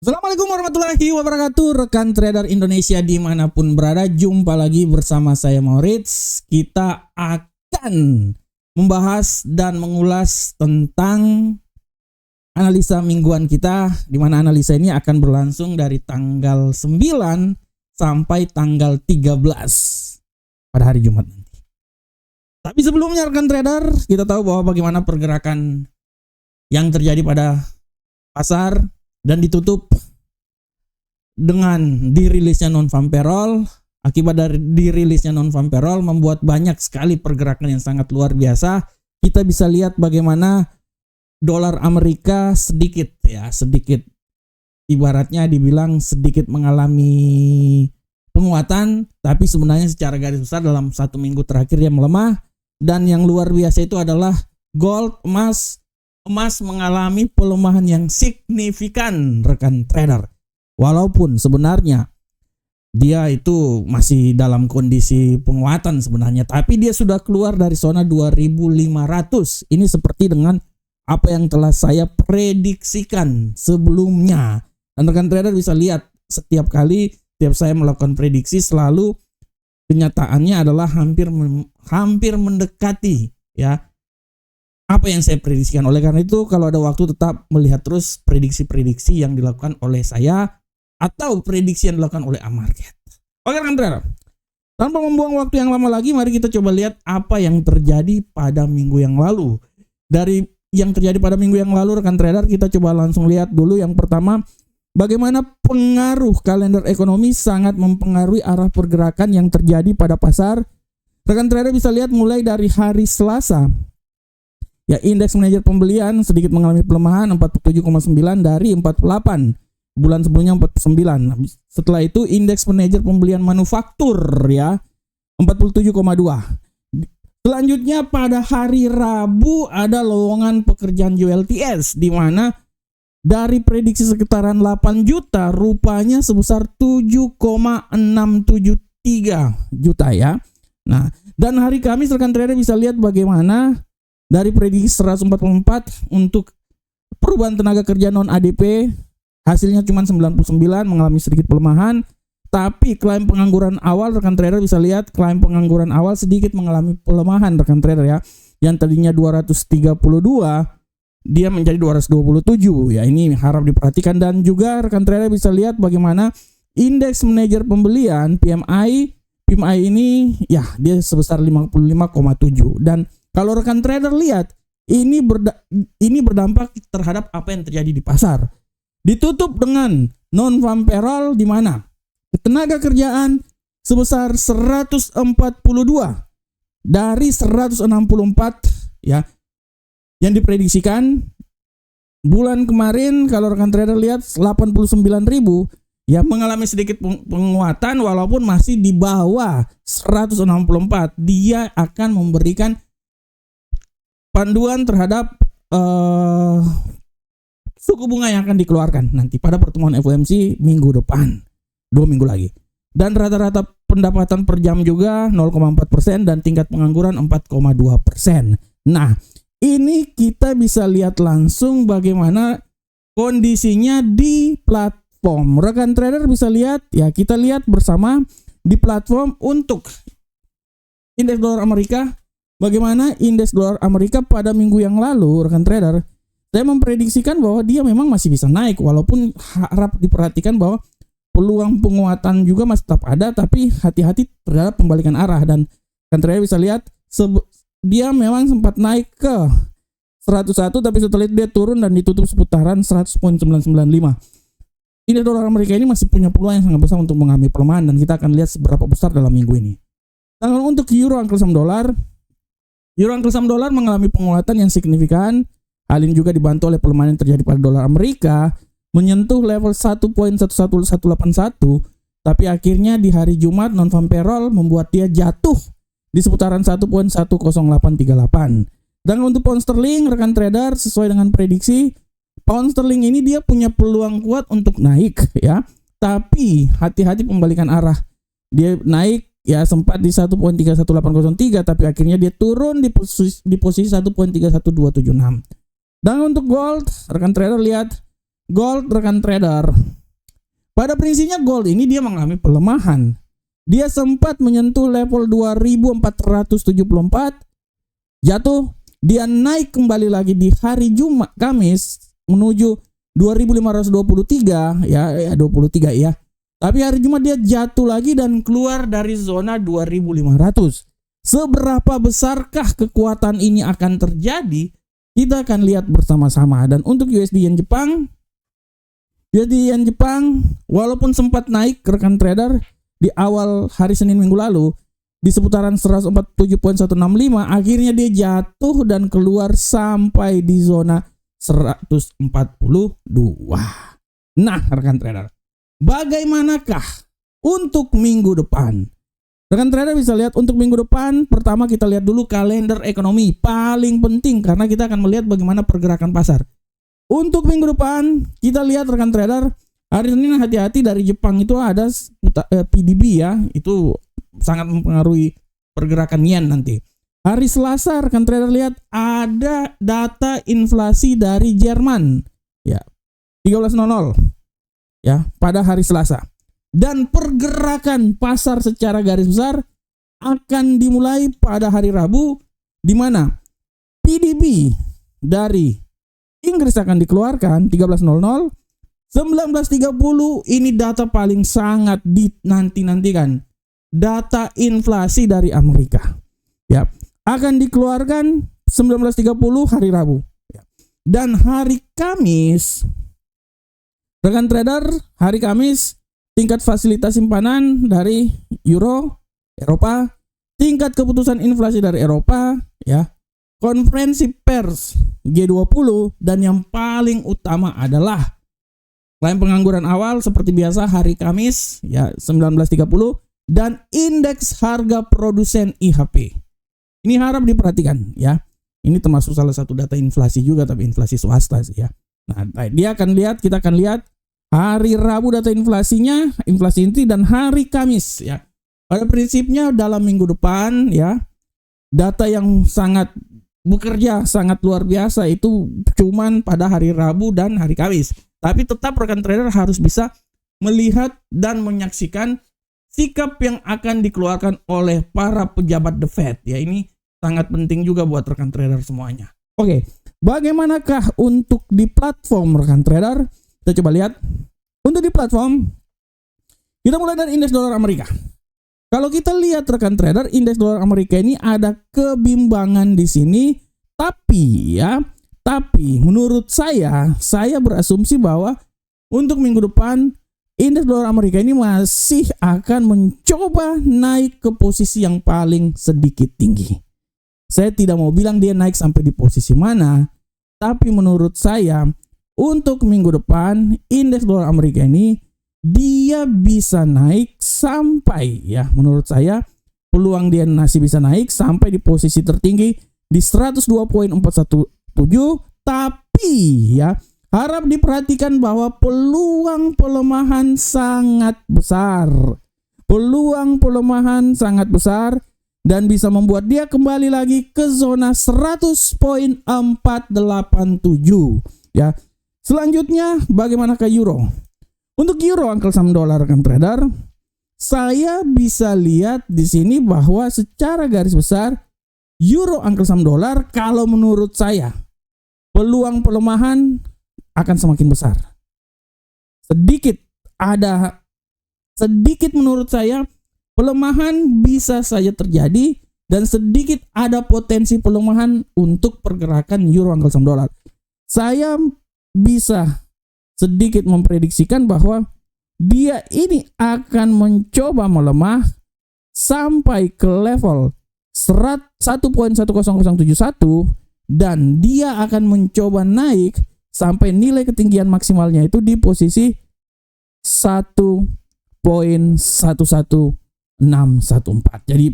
Assalamualaikum warahmatullahi wabarakatuh, rekan trader Indonesia dimanapun berada. Jumpa lagi bersama saya Maurits. Kita akan membahas dan mengulas tentang analisa mingguan kita, di mana analisa ini akan berlangsung dari tanggal 9 sampai tanggal 13 pada hari Jumat nanti. Tapi sebelumnya rekan trader, kita tahu bahwa bagaimana pergerakan yang terjadi pada pasar dan ditutup dengan dirilisnya non-farm payroll. Akibat dari dirilisnya non-farm payroll membuat banyak sekali pergerakan yang sangat luar biasa. Kita bisa lihat bagaimana dolar Amerika sedikit ibaratnya dibilang sedikit mengalami penguatan, tapi sebenarnya secara garis besar dalam satu minggu terakhir dia melemah. Dan yang luar biasa itu adalah gold, emas mengalami pelemahan yang signifikan rekan trader. Walaupun sebenarnya dia itu masih dalam kondisi penguatan sebenarnya, tapi dia sudah keluar dari zona 2500. Ini seperti dengan apa yang telah saya prediksikan sebelumnya. Dan rekan trader bisa lihat setiap saya melakukan prediksi selalu kenyataannya adalah hampir mendekati ya apa yang saya prediksikan. Oleh karena itu, kalau ada waktu tetap melihat terus prediksi-prediksi yang dilakukan oleh saya atau prediksi yang dilakukan oleh Amarket. Oke rekan trader, tanpa membuang waktu yang lama lagi, mari kita coba lihat apa yang terjadi pada minggu yang lalu. Dari yang terjadi pada minggu yang lalu rekan trader, kita coba langsung lihat dulu. Yang pertama, bagaimana pengaruh kalender ekonomi sangat mempengaruhi arah pergerakan yang terjadi pada pasar. Rekan trader bisa lihat mulai dari hari Selasa. Ya, indeks manajer pembelian sedikit mengalami pelemahan 47,9 dari 48. Bulan sebelumnya 49. Setelah itu indeks manajer pembelian manufaktur ya 47,2. Selanjutnya pada hari Rabu ada lowongan pekerjaan ULTS, di mana dari prediksi sekitaran 8 juta rupanya sebesar 7,673 juta ya. Nah, dan hari Kamis rekan trader bisa lihat bagaimana dari prediksi 144 untuk perubahan tenaga kerja non ADP, hasilnya cuma 99, mengalami sedikit pelemahan. Tapi klaim pengangguran awal rekan trader bisa lihat, klaim pengangguran awal sedikit mengalami pelemahan rekan trader ya. Yang tadinya 232 dia menjadi 227 ya. Ini harap diperhatikan. Dan juga rekan trader bisa lihat bagaimana indeks manajer pembelian PMI ini ya dia sebesar 55,7. Dan kalau rekan trader lihat, ini berdampak terhadap apa yang terjadi di pasar. Ditutup dengan non-farm payroll, di mana tenaga kerjaan sebesar 142 dari 164 ya yang diprediksikan. Bulan kemarin kalau rekan trader lihat 89.000 ya, mengalami sedikit penguatan walaupun masih di bawah 164. Dia akan memberikan panduan terhadap suku bunga yang akan dikeluarkan nanti pada pertemuan FOMC minggu depan, 2 minggu lagi. Dan rata-rata pendapatan per jam juga 0,4% dan tingkat pengangguran 4,2%. Nah, ini kita bisa lihat langsung bagaimana kondisinya di platform. Rekan trader bisa lihat ya, kita lihat bersama di platform untuk indeks dolar Amerika. Bagaimana indeks dolar Amerika pada minggu yang lalu rekan trader, saya memprediksikan bahwa dia memang masih bisa naik, walaupun harap diperhatikan bahwa peluang penguatan juga masih tetap ada, tapi hati-hati terhadap pembalikan arah. Dan rekan trader bisa lihat dia memang sempat naik ke 101, tapi setelah itu dia turun dan ditutup seputaran 100.995. Indeks dolar Amerika ini masih punya peluang yang sangat besar untuk mengalami pelemahan, dan kita akan lihat seberapa besar dalam minggu ini. Dan untuk euro angka saham dolar mengalami penguatan yang signifikan. Hal ini juga dibantu oleh pelemahan yang terjadi pada dolar Amerika menyentuh level 1.11181, tapi akhirnya di hari Jumat non-farm payroll membuat dia jatuh di seputaran 1.10838. Dan untuk pound sterling rekan trader, sesuai dengan prediksi, pound sterling ini dia punya peluang kuat untuk naik ya. Tapi hati-hati pembalikan arah. Dia naik ya sempat di 1.31803, tapi akhirnya dia turun di posisi 1.31276. Dan untuk gold, rekan trader lihat, gold rekan trader Pada prinsipnya gold ini dia mengalami pelemahan. Dia sempat menyentuh level 2474, jatuh, dia naik kembali lagi di hari Jumat Kamis menuju 2523 ya 23 ya. Tapi hari Jumat dia jatuh lagi dan keluar dari zona 2500. Seberapa besarkah kekuatan ini akan terjadi? Kita akan lihat bersama-sama. Dan untuk USD Yen Jepang walaupun sempat naik rekan trader di awal hari Senin minggu lalu di seputaran 147.165, akhirnya dia jatuh dan keluar sampai di zona 142. Nah, rekan trader, bagaimanakah untuk minggu depan? Rekan trader bisa lihat untuk minggu depan, pertama kita lihat dulu kalender ekonomi, paling penting karena kita akan melihat bagaimana pergerakan pasar. Untuk minggu depan, kita lihat rekan trader, hari Senin hati-hati dari Jepang itu ada PDB ya, itu sangat mempengaruhi pergerakan yen nanti. Hari Selasa rekan trader lihat ada data inflasi dari Jerman ya, 13.00 ya pada hari Selasa. Dan pergerakan pasar secara garis besar akan dimulai pada hari Rabu, di mana PDB dari Inggris akan dikeluarkan 13.00. 19.30 ini data paling sangat dinanti-nantikan. Data inflasi dari Amerika. Ya, akan dikeluarkan 19.30 hari Rabu. Ya. Dan hari Kamis, rekan trader, hari Kamis tingkat fasilitas simpanan dari Eropa, tingkat keputusan inflasi dari Eropa, ya, konferensi pers G20, dan yang paling utama adalah klaim pengangguran awal seperti biasa hari Kamis ya 19.30 dan indeks harga produsen IHP. Ini harap diperhatikan ya. Ini termasuk salah satu data inflasi juga, tapi inflasi swasta sih ya. Nah, kita akan lihat hari Rabu data inflasinya, inflasi inti, dan hari Kamis ya. Pada prinsipnya dalam minggu depan ya, data yang sangat bekerja sangat luar biasa itu cuman pada hari Rabu dan hari Kamis. Tapi tetap rekan trader harus bisa melihat dan menyaksikan sikap yang akan dikeluarkan oleh para pejabat The Fed. Ya, ini sangat penting juga buat rekan trader semuanya. Oke, bagaimanakah untuk di platform rekan trader? Kita coba lihat. Untuk di platform, kita mulai dari indeks dolar Amerika. Kalau kita lihat rekan trader, indeks dolar Amerika ini ada kebimbangan di sini, tapi menurut saya berasumsi bahwa untuk minggu depan indeks dolar Amerika ini masih akan mencoba naik ke posisi yang paling sedikit tinggi. Saya tidak mau bilang dia naik sampai di posisi mana, tapi menurut saya untuk minggu depan indeks dolar Amerika ini dia bisa naik sampai, ya menurut saya peluang dia masih bisa naik sampai di posisi tertinggi di 102.417, tapi ya harap diperhatikan bahwa peluang pelemahan sangat besar. Peluang pelemahan sangat besar dan bisa membuat dia kembali lagi ke zona 100.487 ya. Selanjutnya bagaimana ke euro? Untuk euro angkel saham dolar rekan trader, saya bisa lihat di sini bahwa secara garis besar euro angkel saham dolar kalau menurut saya peluang pelemahan akan semakin besar. Sedikit menurut saya pelemahan bisa saja terjadi dan sedikit ada potensi pelemahan untuk pergerakan euro angkel saham dolar. Saya bisa sedikit memprediksikan bahwa dia ini akan mencoba melemah sampai ke level 1.10071 dan dia akan mencoba naik sampai nilai ketinggian maksimalnya itu di posisi 1.11614. Jadi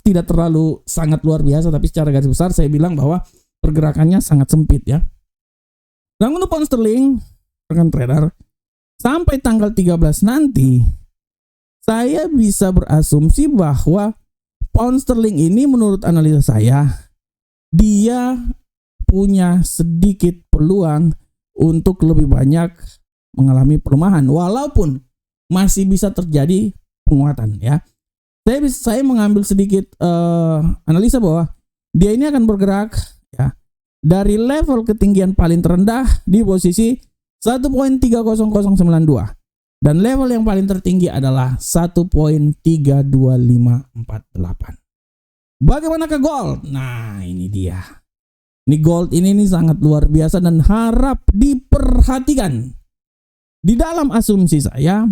tidak terlalu sangat luar biasa, tapi secara garis besar saya bilang bahwa pergerakannya sangat sempit ya. Dan untuk pound sterling rekan trader, sampai tanggal 13 nanti saya bisa berasumsi bahwa pound sterling ini menurut analisa saya dia punya sedikit peluang untuk lebih banyak mengalami pelemahan, walaupun masih bisa terjadi penguatan ya. Saya mengambil sedikit analisa bahwa dia ini akan bergerak ya dari level ketinggian paling terendah di posisi 1.30092 dan level yang paling tertinggi adalah 1.32548. Bagaimana ke gold? Nah, ini dia. Ini gold ini sangat luar biasa dan harap diperhatikan. Di dalam asumsi saya,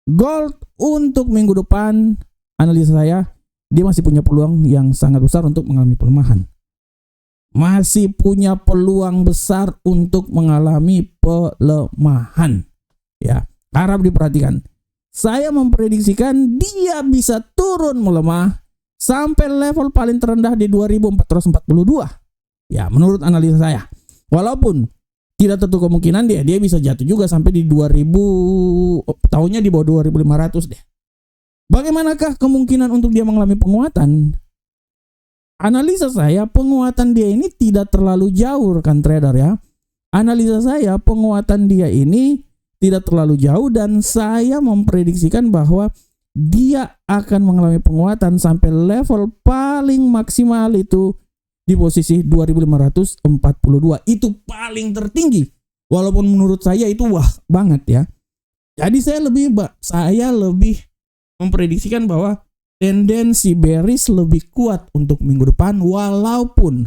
gold untuk minggu depan, analisa saya, dia masih punya peluang yang sangat besar untuk mengalami pelemahan. Masih punya peluang besar untuk mengalami pelemahan. Ya, harap diperhatikan. Saya memprediksikan dia bisa turun melemah sampai level paling terendah di 2442. Ya, menurut analisa saya. Walaupun tidak tertutup kemungkinan dia bisa jatuh juga sampai di 2000, tahunnya di bawah 2500 deh. Bagaimanakah kemungkinan untuk dia mengalami penguatan? Analisa saya, penguatan dia ini tidak terlalu jauh rekan trader ya. Analisa saya, penguatan dia ini tidak terlalu jauh dan saya memprediksikan bahwa dia akan mengalami penguatan sampai level paling maksimal itu di posisi 2542. Itu paling tertinggi. Walaupun menurut saya itu wah banget ya. Jadi saya lebih memprediksikan bahwa tendensi bearish lebih kuat untuk minggu depan, walaupun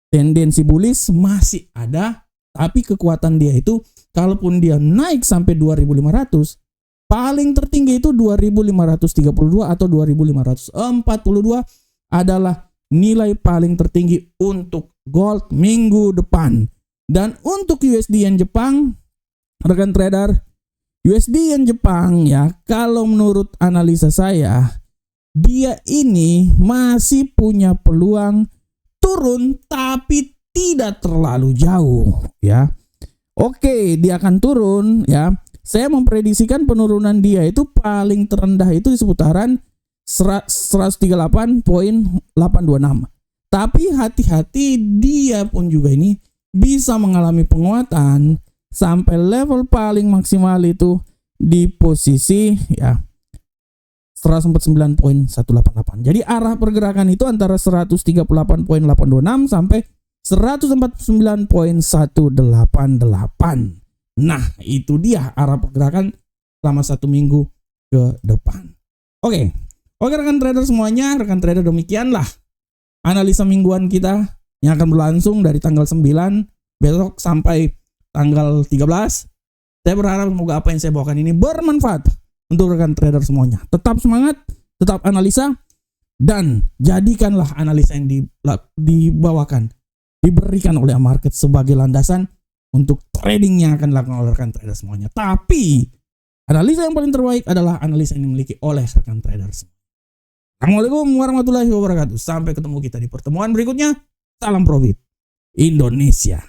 tendensi bullish masih ada, tapi kekuatan dia itu kalaupun dia naik sampai 2500, paling tertinggi itu 2532 atau 2542 adalah nilai paling tertinggi untuk gold minggu depan. Dan untuk USD Yen Jepang, rekan trader, USD Yen Jepang ya, kalau menurut analisa saya, dia ini masih punya peluang turun tapi tidak terlalu jauh ya. Oke, dia akan turun ya. Saya memprediksikan penurunan dia itu paling terendah itu di seputaran 138.826. Tapi hati-hati, dia pun juga ini bisa mengalami penguatan sampai level paling maksimal itu di posisi ya 149.188. Jadi arah pergerakan itu antara 138.826 sampai 149.188. Nah, itu dia arah pergerakan selama 1 minggu ke depan. Oke, rekan trader semuanya, rekan trader demikianlah analisa mingguan kita yang akan berlangsung dari tanggal 9 besok sampai tanggal 13. Saya berharap semoga apa yang saya bawakan ini bermanfaat untuk rekan trader semuanya. Tetap semangat, tetap analisa, dan jadikanlah analisa yang dibawakan, diberikan oleh market sebagai landasan untuk trading yang akan dilakukan oleh rekan trader semuanya. Tapi analisa yang paling terbaik adalah analisa yang dimiliki oleh rekan trader semua. Assalamualaikum warahmatullahi wabarakatuh. Sampai ketemu kita di pertemuan berikutnya. Salam profit Indonesia.